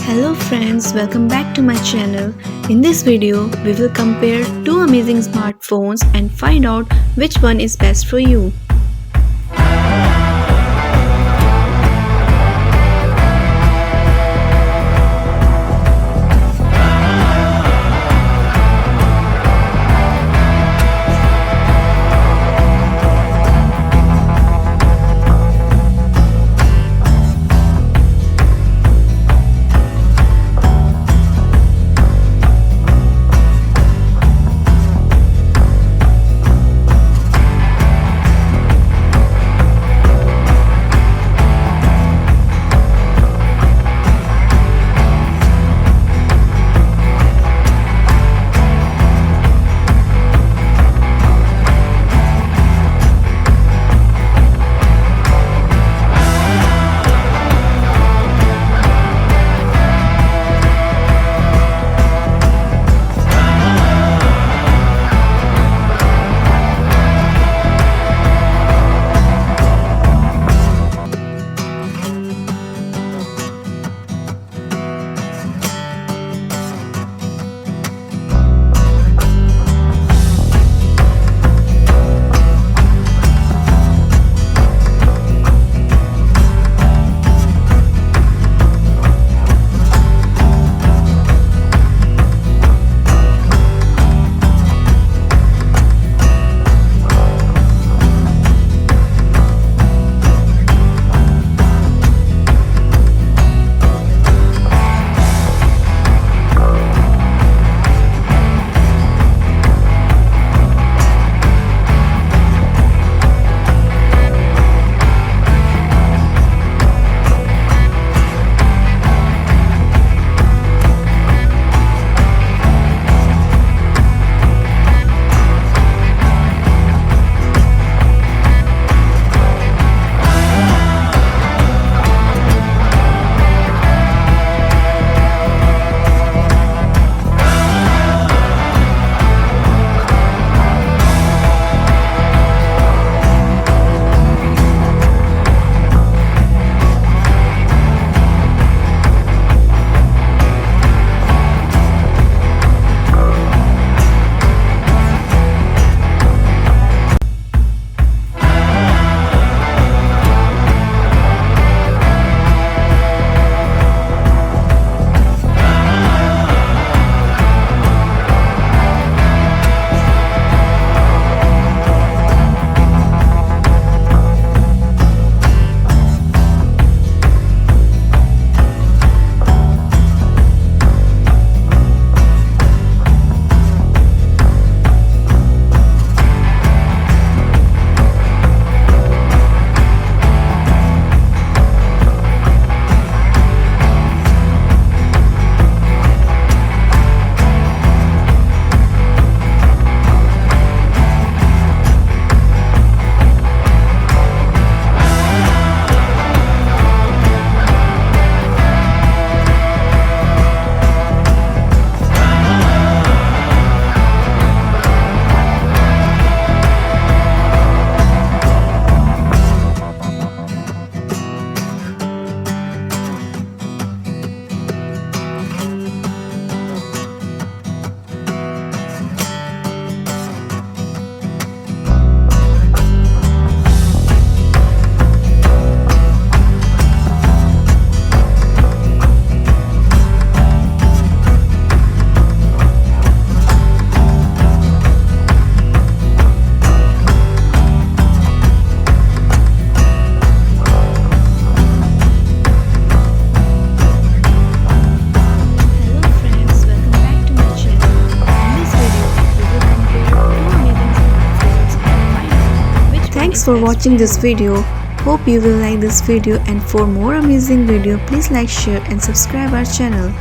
Hello friends, welcome back to my channel. In this video, we will compare two amazing smartphones and find out which one is best for you. Thanks for watching this video. Hope you will like this video, and for more amazing video, please like, share and subscribe our channel.